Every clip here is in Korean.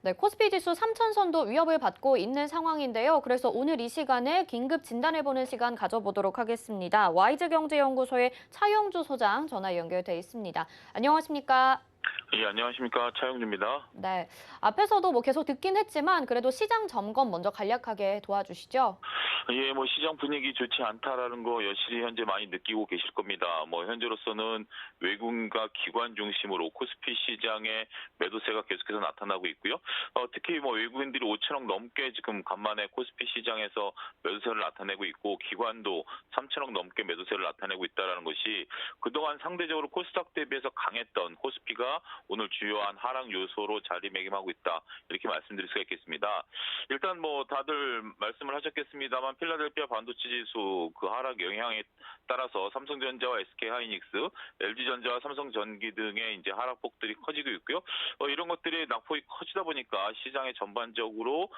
네, 코스피 지수 3천선도 위협을 받고 있는 상황인데요. 그래서 오늘 이 시간에 긴급 진단해보는 시간 가져보도록 하겠습니다. 와이즈경제연구소의 차영주 소장 전화 연결돼 있습니다. 안녕하십니까? 예, 안녕하십니까. 차영주입니다. 네, 앞에서도 계속 듣긴 했지만 그래도 시장 점검 먼저 간략하게 도와주시죠. 예, 시장 분위기 좋지 않다라는 거 여실히 현재 많이 느끼고 계실 겁니다. 현재로서는 외국인과 기관 중심으로 코스피 시장의 매도세가 계속해서 나타나고 있고요. 특히 외국인들이 5천억 넘게 지금 간만에 코스피 시장에서 매도세를 나타내고 있고, 기관도 3천억 넘게 매도세를 나타내고 있다는 것이 그동안 상대적으로 코스닥 대비해서 강했던 코스피가 오늘 주요한 하락 요소로 자리매김하고 있다. 이렇게 말씀드릴 수가 있겠습니다. 일단 다들 말씀을 하셨겠습니다만, 필라델피아 반도체 지수 그 하락 영향에 따라서 삼성전자와 SK하이닉스, LG전자와 삼성전기 등의 이제 하락폭들이 커지고 있고요. 이런 것들이 낙폭이 커지다 보니까 시장에 전반적으로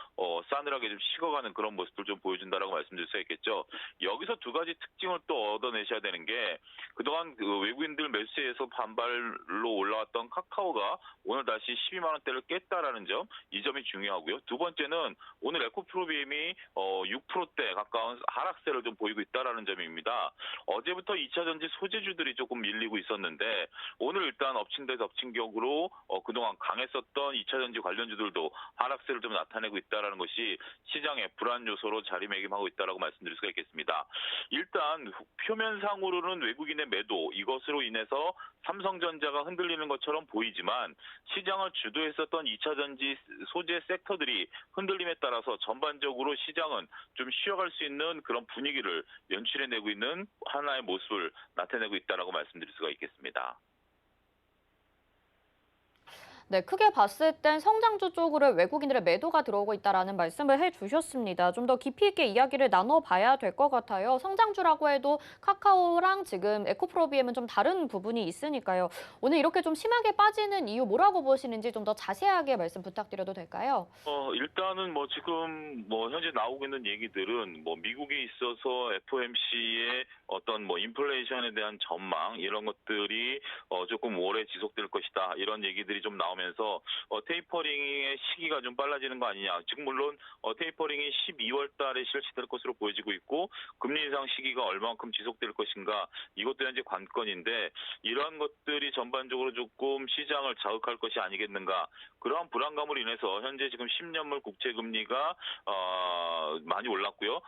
싸늘하게 좀 식어가는 그런 모습들 좀 보여준다라고 말씀드릴 수 있겠죠. 여기서 두 가지 특징을 또 얻어내셔야 되는 게, 그동안 그 외국인들 매수세에서 반발로 올라왔던 카카오가 오늘 다시 12만 원대를 깼다라는 점, 이 점이 중요하고요. 두 번째는 오늘 에코프로비엠이 6%대 가까운 하락세를 좀 보이고 있다라는 점입니다. 어제부터 2차 전지 소재주들이 조금 밀리고 있었는데, 오늘 일단 엎친 데 덮친 격으로 그동안 강했었던 2차 전지 관련주들도 하락세를 좀 나타내고 있다라는 것이 시장의 불안 요소로 자리매김하고 있다라고 말씀드릴 수가 있겠습니다. 일단 표면상으로는 외국인의 매도, 이것으로 인해서 삼성전자가 흔들리는 것처럼 보이지만, 시장을 주도했었던 2차 전지 소재 섹터들이 흔들림에 따라서 전반적으로 시장은 좀 쉬어갈 수 있는 그런 분위기를 연출해내고 있는 하나의 모습을 나타내고 있다라고 말씀드릴 수가 있겠습니다. 네, 크게 봤을 땐 성장주 쪽으로 외국인들의 매도가 들어오고 있다라는 말씀을 해주셨습니다. 좀 더 깊이 있게 이야기를 나눠봐야 될 것 같아요. 성장주라고 해도 카카오랑 지금 에코프로비엠은 좀 다른 부분이 있으니까요. 오늘 이렇게 좀 심하게 빠지는 이유 뭐라고 보시는지 좀 더 자세하게 말씀 부탁드려도 될까요? 일단은 지금 현재 나오고 있는 얘기들은 미국에 있어서 FOMC의 어떤 인플레이션에 대한 전망, 이런 것들이 조금 오래 지속될 것이다, 이런 얘기들이 좀 나오면서 테이퍼링의 시기가 좀 빨라지는 거 아니냐. 지금 물론 테이퍼링이 12월 달에 실시될 것으로 보여지고 있고, 금리 인상 시기가 얼마만큼 지속될 것인가, 이것도 현재 관건인데, 이러한 것들이 전반적으로 조금 시장을 자극할 것이 아니겠는가. 그러한 불안감으로 인해서 현재 지금 10년물 국채 금리가 많이 올랐고요.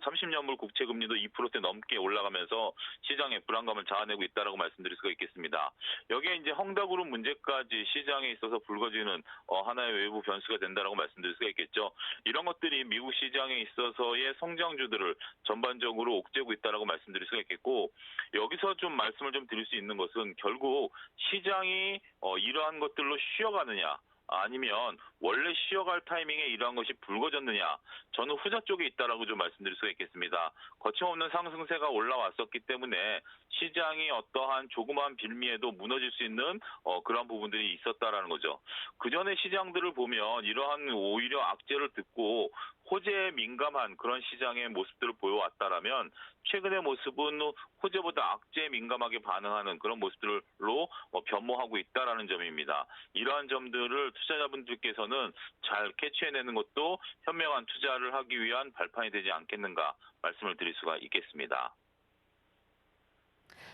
30년물 국채 금리도 2%대 넘게 올라가면서 시장의 불안감을 자아내고 있다라고 말씀드릴 수가 있겠습니다. 여기에 이제 헝다그룹 문제까지 시장에 있어서 불거지는 하나의 외부 변수가 된다라고 말씀드릴 수가 있겠죠. 이런 것들이 미국 시장에 있어서의 성장주들을 전반적으로 옥죄고 있다라고 말씀드릴 수가 있겠고, 여기서 좀 말씀을 좀 드릴 수 있는 것은, 결국 시장이 이러한 것들로 쉬어가느냐, 아니면 원래 쉬어갈 타이밍에 이러한 것이 불거졌느냐, 저는 후자 쪽에 있다라고 좀 말씀드릴 수가 있겠습니다. 거침없는 상승세가 올라왔었기 때문에 시장이 어떠한 조그마한 빌미에도 무너질 수 있는 그런 부분들이 있었다라는 거죠. 그 전에 시장들을 보면 이러한 오히려 악재를 듣고 호재에 민감한 그런 시장의 모습들을 보여왔다라면, 최근의 모습은 호재보다 악재에 민감하게 반응하는 그런 모습들로 변모하고 있다라는 점입니다. 이러한 점들을 투자자분들께서는 잘 캐치해내는 것도 현명한 투자를 하기 위한 발판이 되지 않겠는가 말씀을 드릴 수가 있겠습니다.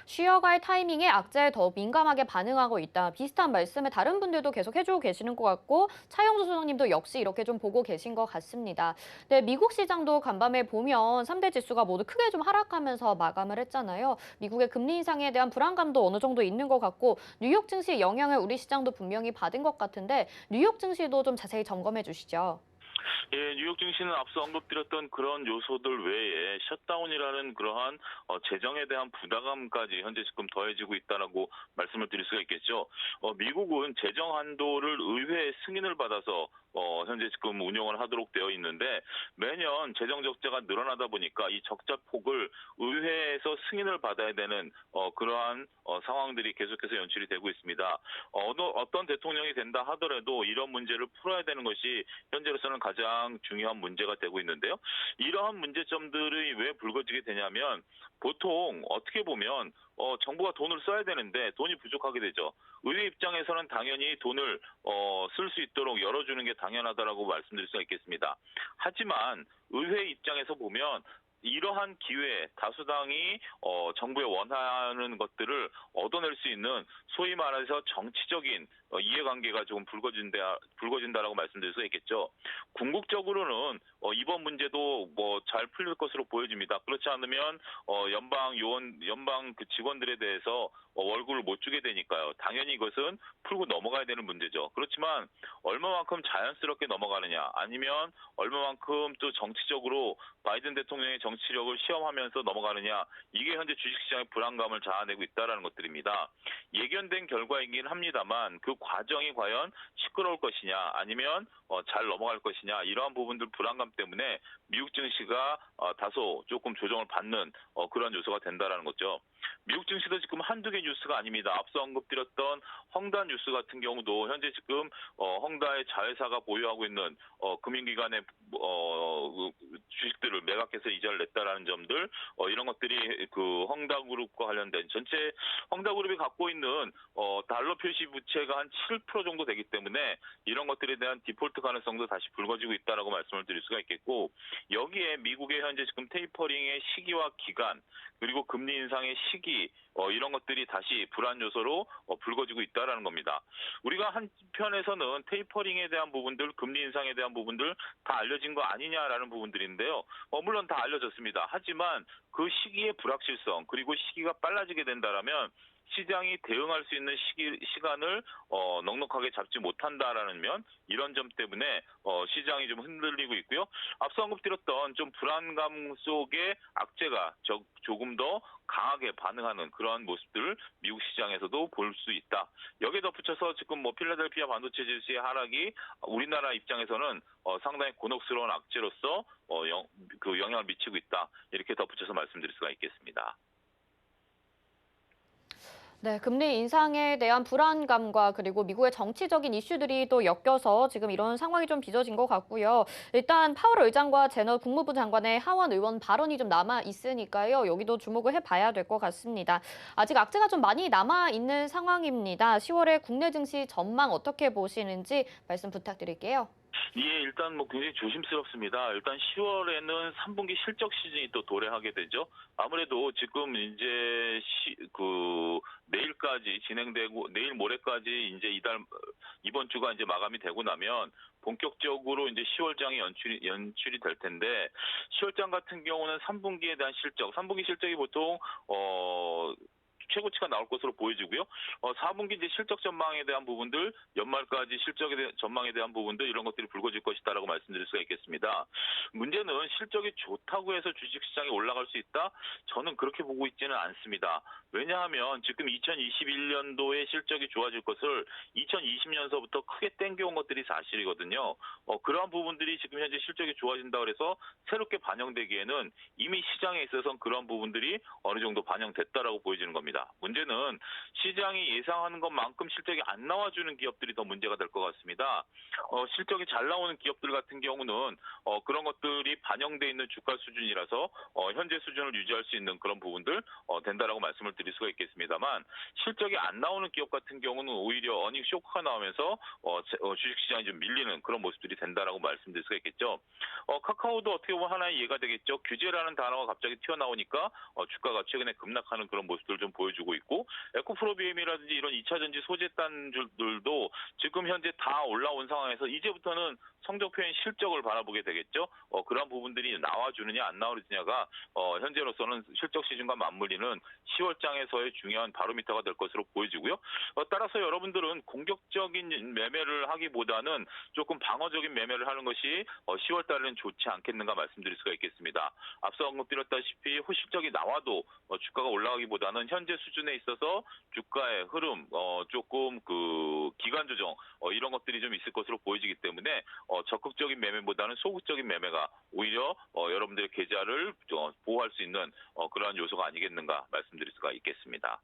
쉬어갈 타이밍에 악재에 더 민감하게 반응하고 있다. 비슷한 말씀을 다른 분들도 계속 해주고 계시는 것 같고, 차영수 소장님도 역시 이렇게 좀 보고 계신 것 같습니다. 네, 미국 시장도 간밤에 보면 3대 지수가 모두 크게 좀 하락하면서 마감을 했잖아요. 미국의 금리 인상에 대한 불안감도 어느 정도 있는 것 같고, 뉴욕 증시 영향을 우리 시장도 분명히 받은 것 같은데, 뉴욕 증시도 좀 자세히 점검해 주시죠. 예, 뉴욕 증시는 앞서 언급드렸던 그런 요소들 외에 셧다운이라는 그러한 재정에 대한 부담감까지 현재 지금 더해지고 있다라고 말씀을 드릴 수가 있겠죠. 미국은 재정 한도를 의회 승인을 받아서 현재 지금 운영을 하도록 되어 있는데 매년 재정 적자가 늘어나다 보니까 이 적자 폭을 의회에서 승인을 받아야 되는 그러한 상황들이 계속해서 연출이 되고 있습니다. 어떤 대통령이 된다 하더라도 이런 문제를 풀어야 되는 것이 현재로서는 가장 중요한 문제가 되고 있는데요. 이러한 문제점들이 왜 불거지게 되냐면 보통 어떻게 보면 정부가 돈을 써야 되는데 돈이 부족하게 되죠. 의회 입장에서는 당연히 돈을 쓸 수 있도록 열어주는 게 당연하다라고 말씀드릴 수가 있겠습니다. 하지만 의회 입장에서 보면 이러한 기회에 다수당이 정부에 원하는 것들을 얻어낼 수 있는 소위 말해서 정치적인 이해관계가 조금 불거진다라고 말씀드릴 수 있겠죠. 궁극적으로는 이번 문제도 뭐 잘 풀릴 것으로 보여집니다. 그렇지 않으면 연방 그 직원들에 대해서 월급을 못 주게 되니까요. 당연히 이것은 풀고 넘어가야 되는 문제죠. 그렇지만 얼마만큼 자연스럽게 넘어가느냐, 아니면 얼마만큼 또 정치적으로 바이든 대통령의 정치력을 시험하면서 넘어가느냐, 이게 현재 주식시장의 불안감을 자아내고 있다는 것들입니다. 예견된 결과이긴 합니다만 그 과정이 과연 시끄러울 것이냐, 아니면 잘 넘어갈 것이냐, 이러한 부분들 불안감 때문에 미국 증시가 다소 조금 조정을 받는 그런 요소가 된다는 거죠. 미국 증시도 지금 한두 개 뉴스가 아닙니다. 앞서 언급드렸던 헝다 뉴스 같은 경우도 현재 지금 헝다의 자회사가 보유하고 있는 금융기관의 주식들을 매각해서 이자를 냈다라는 점들, 이런 것들이 그 헝다그룹과 관련된 전체 헝다그룹이 갖고 있는 달러 표시 부채가 한 7% 정도 되기 때문에 이런 것들에 대한 디폴트 가능성도 다시 불거지고 있다라고 말씀을 드릴 수가 있겠고, 여기에 미국의 현재 지금 테이퍼링의 시기와 기간, 그리고 금리 인상의 시기, 이런 것들이 다시 불안 요소로 불거지고 있다라는 겁니다. 우리가 한편에서는 테이퍼링에 대한 부분들, 금리 인상에 대한 부분들 다 알려진 거 아니냐라는 부분들인데요. 물론 다 알려졌습니다. 하지만 그 시기의 불확실성, 그리고 시기가 빨라지게 된다라면 시장이 대응할 수 있는 시간을 넉넉하게 잡지 못한다라는 면, 이런 점 때문에 시장이 좀 흔들리고 있고요. 앞서 언급드렸던 좀 불안감 속에 악재가 조금 더 강하게 반응하는 그러한 모습들을 미국 시장에서도 볼 수 있다. 여기에 덧붙여서 지금 뭐 필라델피아 반도체 지수의 하락이 우리나라 입장에서는 상당히 곤혹스러운 악재로서 그 영향을 미치고 있다. 이렇게 덧붙여서 말씀드릴 수가 있겠습니다. 네, 금리 인상에 대한 불안감과 그리고 미국의 정치적인 이슈들이 또 엮여서 지금 이런 상황이 좀 빚어진 것 같고요. 일단 파월 의장과 제너 국무부 장관의 하원 의원 발언이 좀 남아 있으니까요. 여기도 주목을 해봐야 될 것 같습니다. 아직 악재가 좀 많이 남아 있는 상황입니다. 10월에 국내 증시 전망 어떻게 보시는지 말씀 부탁드릴게요. 예, 일단 뭐 굉장히 조심스럽습니다. 일단 10월에는 3분기 실적 시즌이 또 도래하게 되죠. 아무래도 지금 이제 내일까지 진행되고 내일 모레까지 이제 이번 주가 이제 마감이 되고 나면 본격적으로 이제 10월장이 연출이 될 텐데, 10월장 같은 경우는 3분기에 대한 실적, 3분기 실적이 보통 최고치가 나올 것으로 보여지고요. 4분기 이제 실적 전망에 대한 부분들, 연말까지 전망에 대한 부분들, 이런 것들이 불거질 것이다라고 말씀드릴 수가 있겠습니다. 문제는 실적이 좋다고 해서 주식시장이 올라갈 수 있다? 저는 그렇게 보고 있지는 않습니다. 왜냐하면 지금 2021년도에 실적이 좋아질 것을 2020년서부터 크게 땡겨온 것들이 사실이거든요. 그러한 부분들이 지금 현재 실적이 좋아진다고 해서 새롭게 반영되기에는 이미 시장에 있어서는 그런 부분들이 어느 정도 반영됐다라고 보여지는 겁니다. 문제는 시장이 예상하는 것만큼 실적이 안 나와주는 기업들이 더 문제가 될 것 같습니다. 실적이 잘 나오는 기업들 같은 경우는 그런 것들이 반영돼 있는 주가 수준이라서 현재 수준을 유지할 수 있는 그런 부분들 된다라고 말씀을 드릴 수가 있겠습니다만, 실적이 안 나오는 기업 같은 경우는 오히려 어닝 쇼크가 나오면서 주식시장이 좀 밀리는 그런 모습들이 된다라고 말씀드릴 수가 있겠죠. 카카오도 어떻게 보면 하나의 예가 되겠죠. 규제라는 단어가 갑자기 튀어나오니까 주가가 최근에 급락하는 그런 모습들을 좀 보여주고 있고, 에코프로비엠이라든지 이런 2차전지 소재단들도 지금 현재 다 올라온 상황에서 이제부터는 성적표현 실적을 바라보게 되겠죠. 그런 부분들이 나와주느냐 안 나와주느냐가 현재로서는 실적 시즌과 맞물리는 10월장에서의 중요한 바로미터가 될 것으로 보여지고요. 따라서 여러분들은 공격적인 매매를 하기보다는 조금 방어적인 매매를 하는 것이 10월 달에는 좋지 않겠는가 말씀드릴 수가 있겠습니다. 앞서 언급드렸다시피 호실적이 나와도 주가가 올라가기보다는 현재 수준에 있어서 주가의 흐름, 조금 그 기간 조정, 이런 것들이 좀 있을 것으로 보여지기 때문에 적극적인 매매보다는 소극적인 매매가 오히려 여러분들의 계좌를 보호할 수 있는 그러한 요소가 아니겠는가 말씀드릴 수가 있겠습니다.